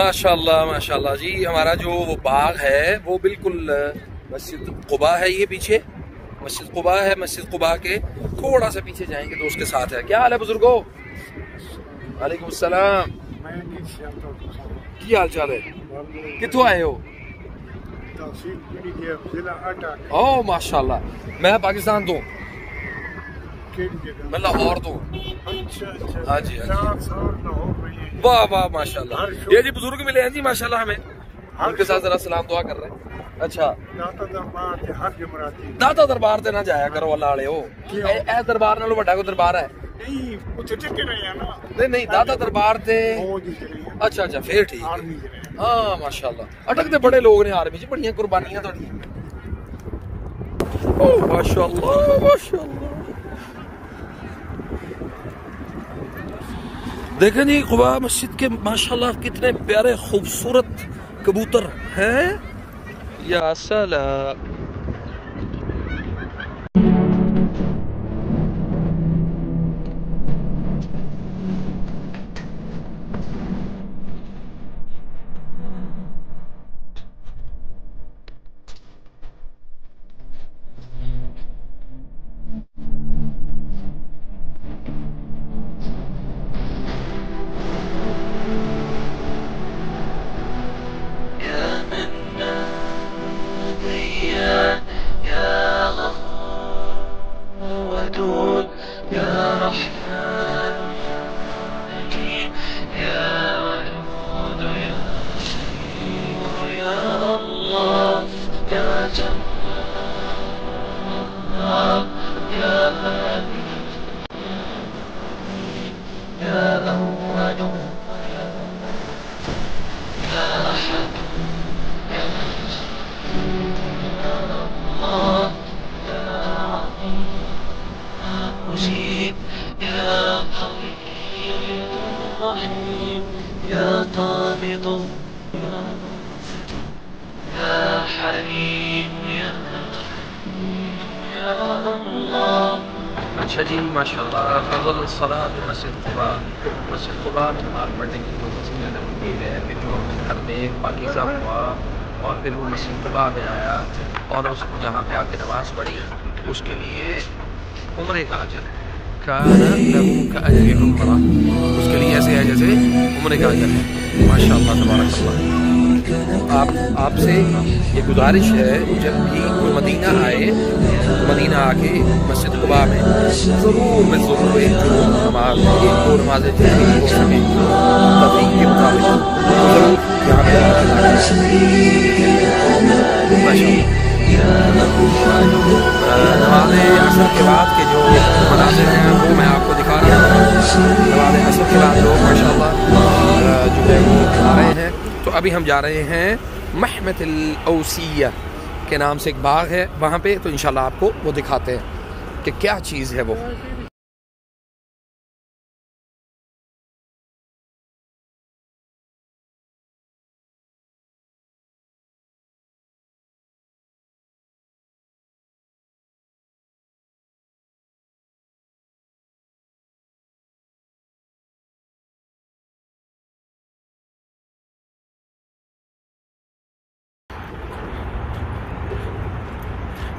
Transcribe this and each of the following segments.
माशाल्लाह माशाल्लाह जी। हमारा जो वो बाग है वो बिल्कुल मस्जिद कुबा है, ये पीछे मस्जिद कुबा है। मस्जिद कुबा के थोड़ा सा पीछे जाएंगे तो उसके साथ है। क्या हाल है बुजुर्गो? वालेकुम सलाम। की हाल चाल है? कितों आए हो? ओह माशाल्लाह। मैं पाकिस्तान तो, मैं लाहौर तो। हाँ जी वाह वाह माशाल्लाह। ये जी बुजुर्ग मिले हैं जी माशाल्लाह हमें, उनके साथ जरा सलाम दुआ कर रहे हैं। अच्छा दाता दरबार ते ना जाया करो अल्लाह वाले हो। ए दरबार नालों वड्डा कोई दरबार है? नहीं नहीं दाता दरबार ते। अच्छा अच्छा फिर ठीक है। हाँ माशाल्लाह अटकते बड़े लोग ने आर्मी च, बड़ियां कुर्बानियां थोड़ी। ओह माशाल्लाह माशाल्लाह। देखें जी कुबा मस्जिद के माशाल्लाह कितने प्यारे खूबसूरत कबूतर हैं। या सलाम। अच्छा जी माशाल्लाह। अफ़ज़ल सलात मस्जिद कुबा। मस्जिद कुबा में नमाज़ पढ़ने की जो वसीला नसीब है, फिर जो घर में पाकीज़ा हुआ और फिर वो मस्जिद कुबा में आया और उसको जहाँ पे आके नमाज़ पढ़ी, उसके लिए उम्रे का अजर है। काना लहू का अजर उम्रा, उसके लिए ऐसे है जैसे उम्रे का अजर है। माशाल्लाह तबारकल्लाह। आपसे ये गुजारिश है, जब भी कोई मदीना आए तो मदीना आके मस्जिद कुबा में ज़रूर में ज़रूर एक जो नमाज, एक दो नमाज़ें जितनी हो सके तफरीक के मुताबिक ज़रूर यहाँ पे नमाज़ असर के बाद के जो मनाज़िर हैं वो मैं आपको दिखा रहा हूँ। नमाज़ असर के बाद लोग माशाल्लाह जो है वो आ रहे हैं। तो अभी हम जा रहे हैं महमतुल औसिया के नाम से एक बाग है वहाँ पे, तो इंशाल्लाह आपको वो दिखाते हैं कि क्या चीज़ है वो।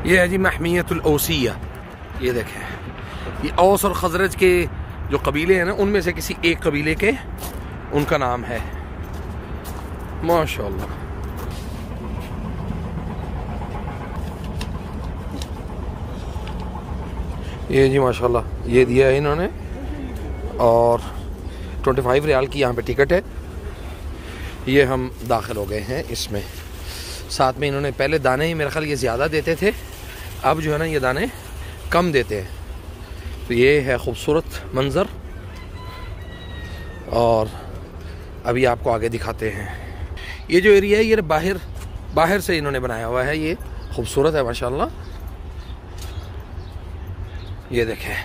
ये है जी महमियतुल औसिया। ये देखें, ये औस और खजरज के जो कबीले हैं ना, उनमें से किसी एक कबीले के उनका नाम है। माशाल्लाह। ये जी माशाल्लाह ये दिया है इन्होंने और 25 रियाल की यहाँ पे टिकट है। ये हम दाखिल हो गए हैं इसमें। साथ में इन्होंने पहले दाने ही मेरे ख्याल ये ज़्यादा देते थे, अब जो है ना ये दाने कम देते हैं। तो ये है खूबसूरत मंज़र और अभी आपको आगे दिखाते हैं। ये जो एरिया है ये बाहर से इन्होंने बनाया हुआ है, ये खूबसूरत है माशाल्लाह। ये देखें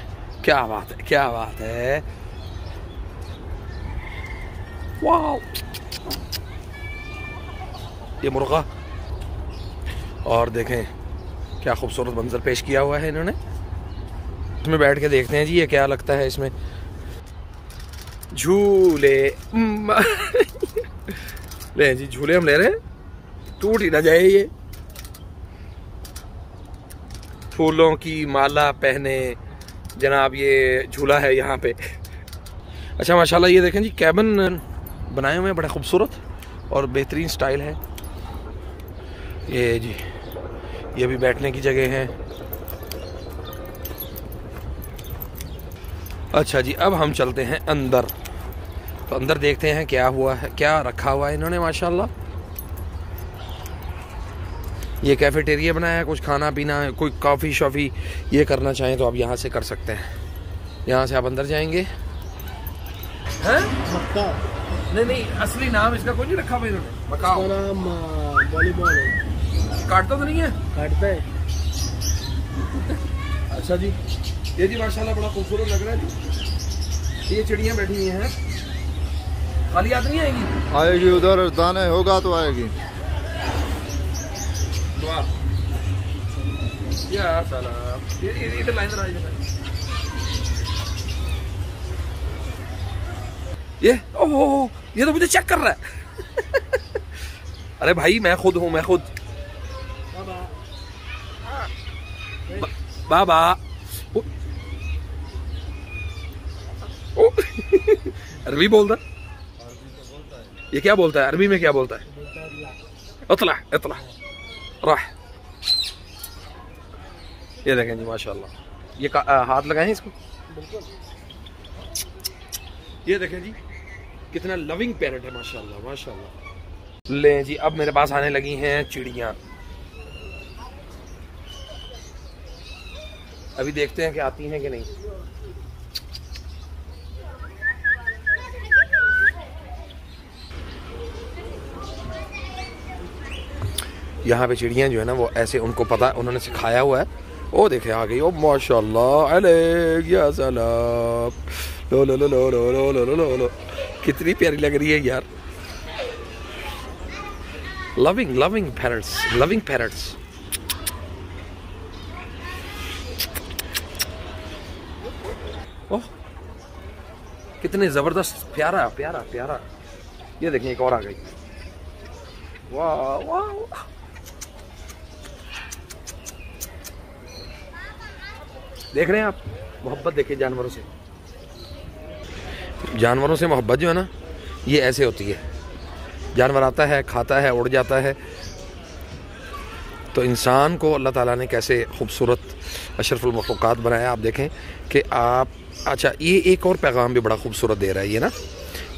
क्या बात है, क्या बात है। वाह, ये मुर्गा, और देखें क्या खूबसूरत मंजर पेश किया हुआ है इन्होंने। इसमें बैठ के देखते हैं जी ये क्या लगता है इसमें। झूले ले जी झूले हम ले रहे हैं, टूट ही ना जाए ये। फूलों की माला पहने जनाब ये झूला है यहाँ पे। अच्छा माशाल्लाह ये देखें जी कैबिन बनाए हुए हैं बड़ा खूबसूरत और बेहतरीन स्टाइल है ये जी। ये भी बैठने की जगह है। अच्छा जी अब हम चलते हैं अंदर, तो अंदर देखते हैं क्या हुआ है, क्या रखा हुआ है इन्होंने माशाल्लाह। ये कैफेटेरिया बनाया है, कुछ खाना पीना, कोई कॉफ़ी शॉफ़ी ये करना चाहें तो आप यहाँ से कर सकते हैं। यहाँ से आप अंदर जाएंगे। हैं? नहीं असली नाम इसका कोई नहीं रखा हुआ इन्होंने। मकाओ नाम वॉलीबॉल है। काटता तो नहीं है? काटता है। अच्छा जी ये जी माशाल्लाह बड़ा खूबसूरत लग रहा है जी। ये चिड़ियाँ बैठी हुई हैं, खाली याद नहीं आएगी? आएगी, उधर दाने होगा तो आएगी। या सलाम। ये लाइन ये ओह ये तो मुझे चेक कर रहा है। अरे भाई मैं खुद हूँ, मैं खुद। बाबा अरबी बोलता है। ये क्या बोलता है अरबी में? क्या बोलता है? इतला इतला राह। ये देखें जी माशाल्लाह। ये हाथ लगाएं इसको। ये देखें जी कितना लविंग पैरट है माशाल्लाह माशाल्लाह। ले जी अब मेरे पास आने लगी हैं चिड़ियाँ। अभी देखते हैं कि आती हैं कि नहीं। यहाँ पे चिड़ियाँ जो है ना वो ऐसे उनको पता है, उन्होंने सिखाया हुआ है। ओ देखे आ गई, ओ माशाल्लाह अलैक या सलाम। लो लो लो लो लो लो लो लो लो लो कितनी प्यारी लग रही है यार। Loving loving parrots, loving parrots. Oh कितने जबरदस्त, प्यारा प्यारा प्यारा। ये देखें एक और आ गई। वाह वाह देख रहे हैं आप मोहब्बत। देखिए जानवरों से, जानवरों से मोहब्बत जो है ना ये ऐसे होती है। जानवर आता है, खाता है, उड़ जाता है। तो इंसान को अल्लाह ताला ने कैसे खूबसूरत अशरफुल मखलूक़ात बनाया। आप देखें कि आप, अच्छा ये एक और पैगाम भी बड़ा खूबसूरत दे रहा है ये ना,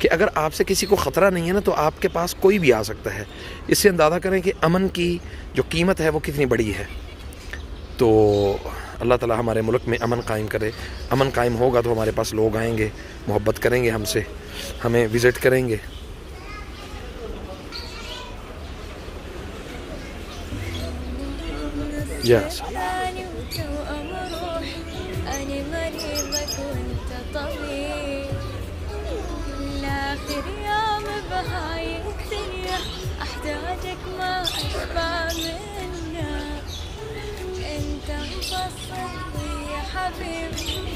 कि अगर आपसे किसी को ख़तरा नहीं है ना तो आपके पास कोई भी आ सकता है। इससे अंदाज़ा करें कि अमन की जो कीमत है वो कितनी बड़ी है। तो अल्लाह ताला हमारे मुल्क में अमन कायम करे। अमन कायम होगा तो हमारे पास लोग आएंगे, मोहब्बत करेंगे हमसे, हमें विज़िट करेंगे। यस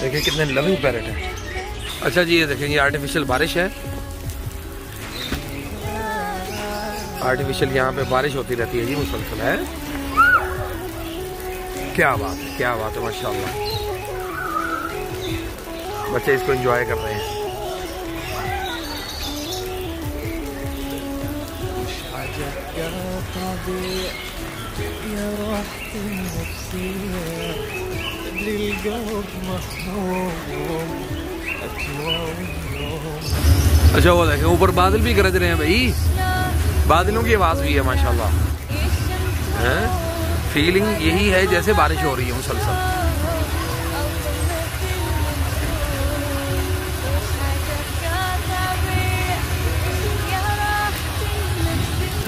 देखिए कितने लविंग पैरट है। अच्छा जी ये देखें ये आर्टिफिशियल बारिश है। आर्टिफिशियल यहाँ पे बारिश होती रहती है जी मुसलसल है। क्या बात है, क्या बात है माशाल्लाह। बच्चे इसको एंजॉय कर रहे हैं। अच्छा वो देखें ऊपर बादल भी गरज रहे हैं भाई, बादलों की आवाज़ भी है माशाल्लाह। हैं? फीलिंग यही है जैसे बारिश हो रही है मुसलसल।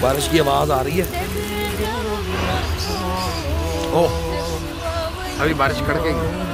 बारिश की आवाज़ आ रही है। ओह अभी बारिश कड़केगी।